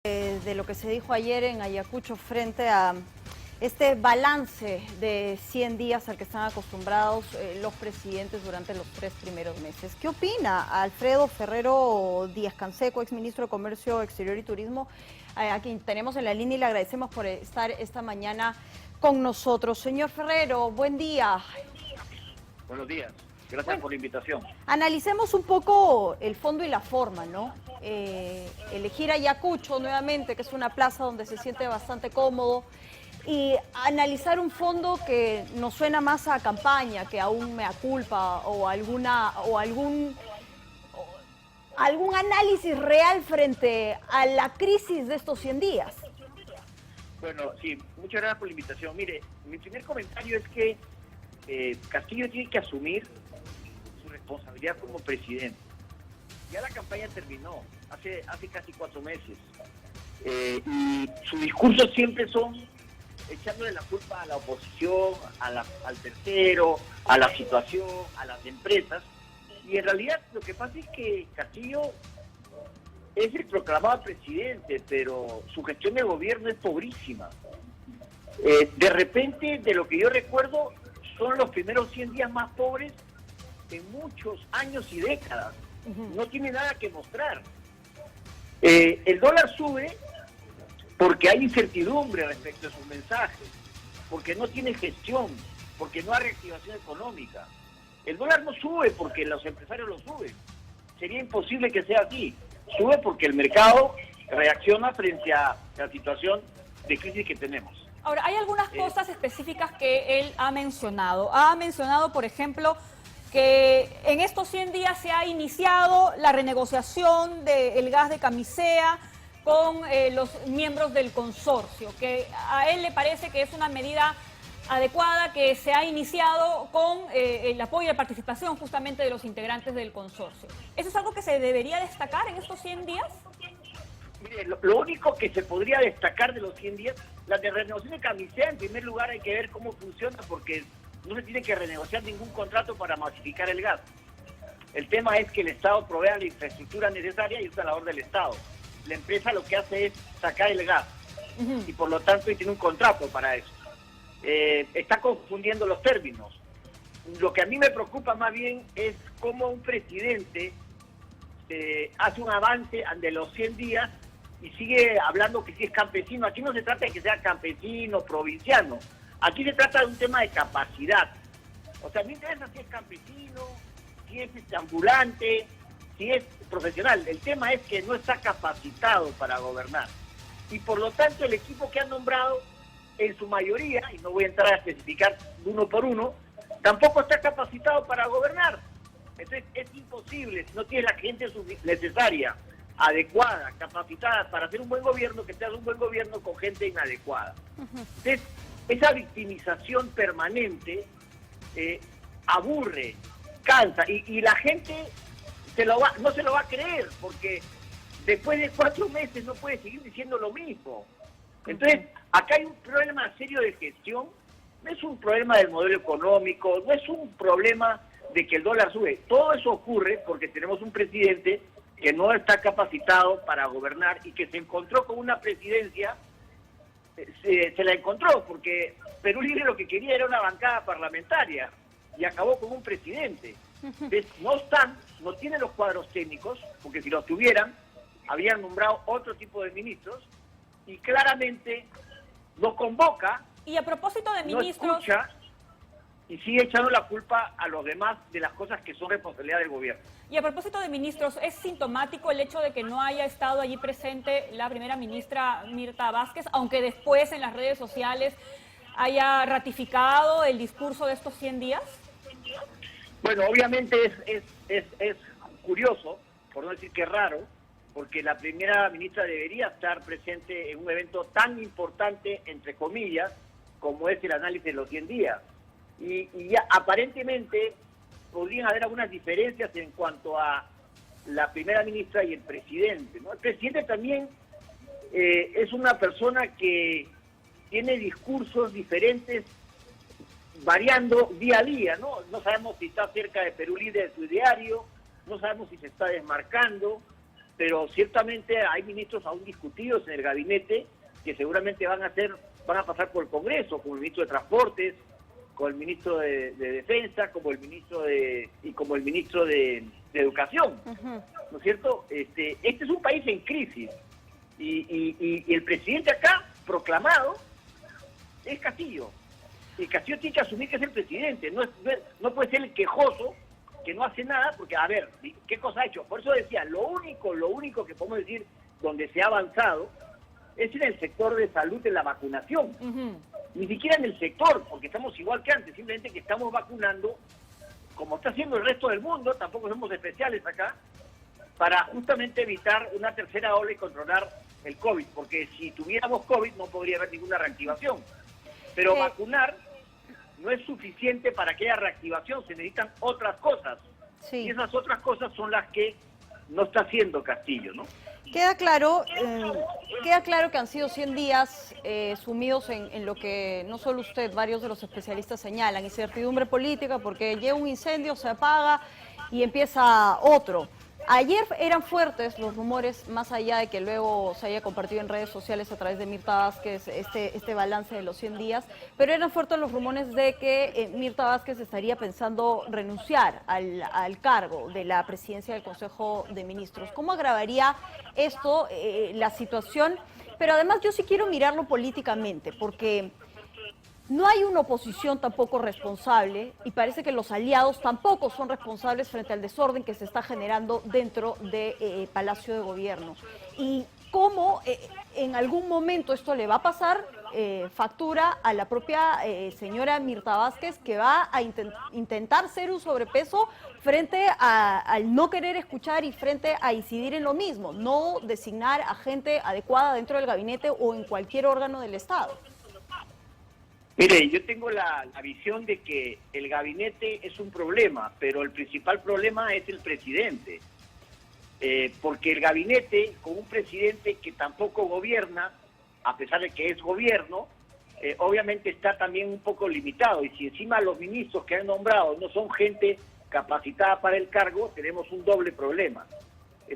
De lo que se dijo ayer en Ayacucho frente a este balance de 100 días al que están acostumbrados los presidentes durante los 3 primeros meses. ¿Qué opina Alfredo Ferrero Díaz-Canseco, exministro de Comercio Exterior y Turismo, a quien tenemos en la línea y le agradecemos por estar esta mañana con nosotros? Señor Ferrero, buen día. Buenos días. Gracias por la invitación. Analicemos un poco el fondo y la forma, ¿no? Elegir Ayacucho nuevamente, que es una plaza donde se siente bastante cómodo, y analizar un fondo que nos suena más a campaña que a un mea culpa o algún análisis real frente a la crisis de estos 100 días. Bueno, sí, muchas gracias por la invitación. Mire, mi primer comentario es que Castillo tiene que asumir su responsabilidad como presidente. Ya la campaña terminó, hace casi 4 meses. Y sus discursos siempre son echándole la culpa a la oposición, al tercero, a la situación, a las empresas. Y en realidad lo que pasa es que Castillo es el proclamado presidente, pero su gestión de gobierno es pobrísima. De repente, de lo que yo recuerdo, son los primeros 100 días más pobres en muchos años y décadas. No tiene nada que mostrar. El dólar sube porque hay incertidumbre respecto a sus mensajes, porque no tiene gestión, porque no hay reactivación económica. El dólar no sube porque los empresarios lo suben. Sería imposible que sea así. Sube porque el mercado reacciona frente a la situación de crisis que tenemos. Ahora, hay algunas cosas específicas que él ha mencionado. Ha mencionado, por ejemplo, que en estos 100 días se ha iniciado la renegociación del gas de Camisea con los miembros del consorcio, que a él le parece que es una medida adecuada que se ha iniciado con el apoyo y la participación justamente de los integrantes del consorcio. ¿Eso es algo que se debería destacar en estos 100 días? Mire, lo único que se podría destacar de los 100 días, la de renegociación de Camisea, en primer lugar hay que ver cómo funciona, porque no se tiene que renegociar ningún contrato para masificar el gas. El tema es que el Estado provea la infraestructura necesaria y es una labor del Estado. La empresa lo que hace es sacar el gas y por lo tanto tiene un contrato para eso. Está confundiendo los términos. Lo que a mí me preocupa más bien es cómo un presidente hace un avance de los 100 días y sigue hablando que si es campesino. Aquí no se trata de que sea campesino, provinciano. Aquí se trata de un tema de capacidad. O sea, a mí me interesa si es campesino, si es ambulante, si es profesional. El tema es que no está capacitado para gobernar. Y por lo tanto el equipo que han nombrado, en su mayoría, y no voy a entrar a especificar uno por uno, tampoco está capacitado para gobernar. Entonces es imposible, si no tienes la gente necesaria, adecuada, capacitada para hacer un buen gobierno, que te haga un buen gobierno con gente inadecuada. Entonces, esa victimización permanente aburre, cansa, y la gente no se lo va a creer, porque después de 4 meses no puede seguir diciendo lo mismo. Entonces, acá hay un problema serio de gestión, no es un problema del modelo económico, no es un problema de que el dólar sube. Todo eso ocurre porque tenemos un presidente que no está capacitado para gobernar y que se encontró con una presidencia, se la encontró porque Perú Libre lo que quería era una bancada parlamentaria y acabó con un presidente. Entonces, no tiene los cuadros técnicos, porque si los tuvieran, habían nombrado otro tipo de ministros, y claramente no convoca, y a propósito de ministros, no escucha, y sigue echando la culpa a los demás de las cosas que son responsabilidad del gobierno. Y a propósito de ministros, ¿es sintomático el hecho de que no haya estado allí presente la primera ministra Mirta Vázquez, aunque después en las redes sociales haya ratificado el discurso de estos 100 días? Bueno, obviamente es curioso, por no decir que raro, porque la primera ministra debería estar presente en un evento tan importante, entre comillas, como es el análisis de los 100 días. Y ya aparentemente podrían haber algunas diferencias en cuanto a la primera ministra y el presidente, ¿no? El presidente también es una persona que tiene discursos diferentes, variando día a día, ¿no? No sabemos si está cerca de Perú Libre, de su diario, no sabemos si se está desmarcando. pero ciertamente hay ministros aún discutidos en el gabinete que seguramente van a pasar por el Congreso, como el ministro de Transportes, como el ministro de Defensa, como el ministro de Educación, ¿no es cierto? Este es un país en crisis y el presidente acá proclamado es Castillo. Y Castillo tiene que asumir que es el presidente, no puede ser el quejoso que no hace nada, porque a ver, ¿qué cosa ha hecho? Por eso decía, lo único que podemos decir donde se ha avanzado es en el sector de salud, en la vacunación. Ni siquiera en el sector, porque estamos igual que antes, simplemente que estamos vacunando, como está haciendo el resto del mundo, tampoco somos especiales acá, para justamente evitar una tercera ola y controlar el COVID, porque si tuviéramos COVID no podría haber ninguna reactivación. Pero vacunar no es suficiente para que haya reactivación, se necesitan otras cosas. Sí. Y esas otras cosas son las que no está haciendo Castillo, ¿no? Queda claro que han sido 100 días sumidos en lo que no solo usted, varios de los especialistas señalan, incertidumbre política, porque llega un incendio, se apaga y empieza otro. Ayer eran fuertes los rumores, más allá de que luego se haya compartido en redes sociales a través de Mirta Vázquez este balance de los 100 días, pero eran fuertes los rumores de que Mirta Vázquez estaría pensando renunciar al cargo de la presidencia del Consejo de Ministros. ¿Cómo agravaría esto la situación? Pero además yo sí quiero mirarlo políticamente, porque no hay una oposición tampoco responsable y parece que los aliados tampoco son responsables frente al desorden que se está generando dentro de Palacio de Gobierno. Y cómo en algún momento esto le va a pasar factura a la propia señora Mirta Vázquez, que va a intentar ser un sobrepeso frente al no querer escuchar y frente a incidir en lo mismo, no designar a gente adecuada dentro del gabinete o en cualquier órgano del Estado. Mire, yo tengo la visión de que el gabinete es un problema, pero el principal problema es el presidente. Porque el gabinete, con un presidente que tampoco gobierna, a pesar de que es gobierno, obviamente está también un poco limitado. Y si encima los ministros que han nombrado no son gente capacitada para el cargo, tenemos un doble problema.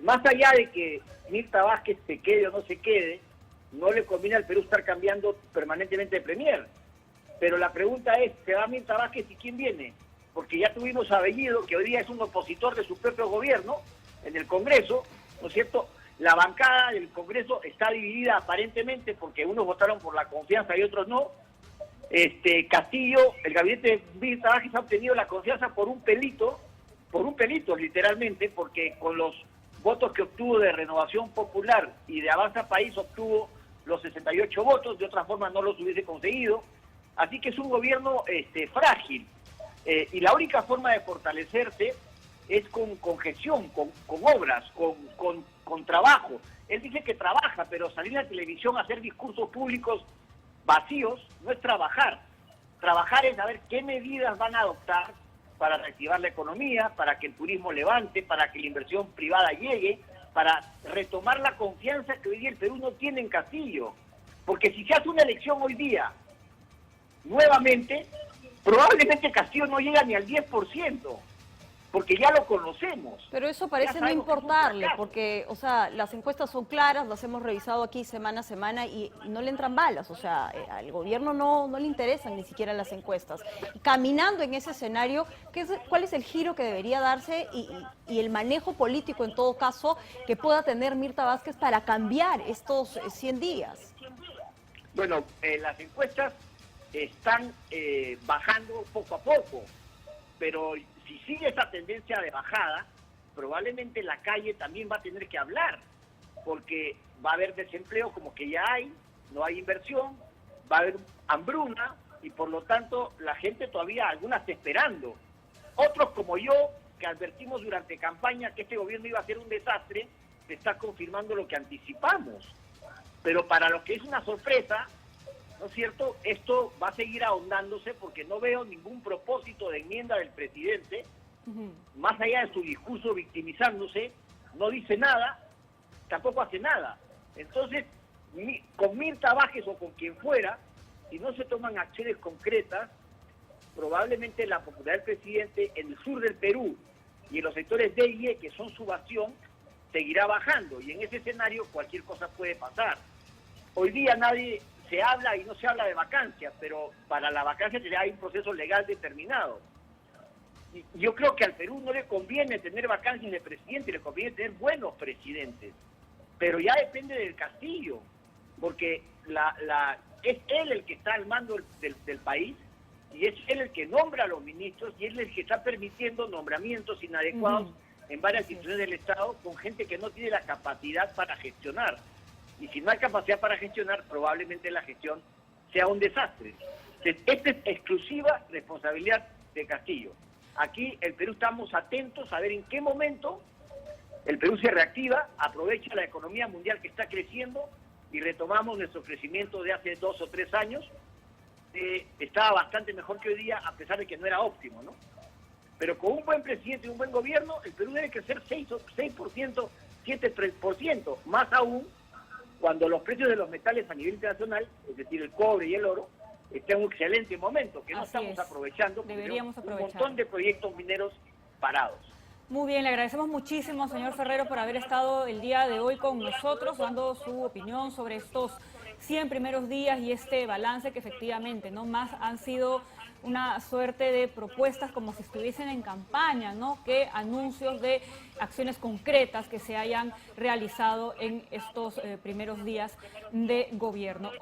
Más allá de que Mirta Vázquez se quede o no se quede, no le conviene al Perú estar cambiando permanentemente de premier. Pero la pregunta es, ¿se va Mirta Vázquez y quién viene? Porque ya tuvimos a Bellido, que hoy día es un opositor de su propio gobierno en el Congreso, ¿no es cierto? La bancada del Congreso está dividida aparentemente porque unos votaron por la confianza y otros no. Castillo, el gabinete de Mirta Vázquez ha obtenido la confianza por un pelito literalmente, porque con los votos que obtuvo de Renovación Popular y de Avanza País obtuvo los 68 votos, de otra forma no los hubiese conseguido. Así que es un gobierno frágil y la única forma de fortalecerse es con gestión, con obras, con trabajo. Él dice que trabaja, pero salir a la televisión a hacer discursos públicos vacíos no es trabajar. Trabajar es saber qué medidas van a adoptar para reactivar la economía, para que el turismo levante, para que la inversión privada llegue, para retomar la confianza que hoy día el Perú no tiene en Castillo. Porque si se hace una elección hoy día, nuevamente, probablemente Castillo no llega ni al 10%, porque ya lo conocemos. Pero eso parece no importarle, porque, o sea, las encuestas son claras, las hemos revisado aquí semana a semana y no le entran balas, o sea, al gobierno no le interesan ni siquiera las encuestas. Caminando en ese escenario, ¿cuál es el giro que debería darse y el manejo político, en todo caso, que pueda tener Mirta Vázquez para cambiar estos 100 días? Bueno, las encuestas están bajando poco a poco, pero si sigue esa tendencia de bajada, probablemente la calle también va a tener que hablar, porque va a haber desempleo como que ya hay, no hay inversión, va a haber hambruna y por lo tanto la gente todavía, algunas está esperando. Otros como yo, que advertimos durante campaña que este gobierno iba a ser un desastre, se está confirmando lo que anticipamos. Pero para los que es una sorpresa, ¿no es cierto?, esto va a seguir ahondándose porque no veo ningún propósito de enmienda del presidente, más allá de su discurso victimizándose, no dice nada, tampoco hace nada. Entonces, con Mirta Vázquez o con quien fuera, si no se toman acciones concretas, probablemente la popularidad del presidente en el sur del Perú y en los sectores D y E, que son su bastión, seguirá bajando y en ese escenario cualquier cosa puede pasar. Hoy día nadie se habla y no se habla de vacancias, pero para la vacancia hay un proceso legal determinado. Y yo creo que al Perú no le conviene tener vacancias de presidente, le conviene tener buenos presidentes, pero ya depende del Castillo, porque es él el que está al mando del país y es él el que nombra a los ministros y él es el que está permitiendo nombramientos inadecuados en varias instituciones del Estado con gente que no tiene la capacidad para gestionar. Y si no hay capacidad para gestionar, probablemente la gestión sea un desastre. Esta es exclusiva responsabilidad de Castillo. Aquí el Perú estamos atentos a ver en qué momento el Perú se reactiva, aprovecha la economía mundial que está creciendo y retomamos nuestro crecimiento de hace 2 o 3 años. Estaba bastante mejor que hoy día, a pesar de que no era óptimo, ¿no? Pero con un buen presidente y un buen gobierno, el Perú debe crecer 6%, 7%, más aún cuando los precios de los metales a nivel internacional, es decir, el cobre y el oro, están en un excelente momento, que no estamos aprovechando. Deberíamos aprovechar. Un montón de proyectos mineros parados. Muy bien, le agradecemos muchísimo, señor Ferrero, por haber estado el día de hoy con nosotros, dando su opinión sobre estos 100 primeros días y este balance que efectivamente, ¿no? Más han sido una suerte de propuestas como si estuviesen en campaña, ¿no? Que anuncios de acciones concretas que se hayan realizado en estos primeros días de gobierno.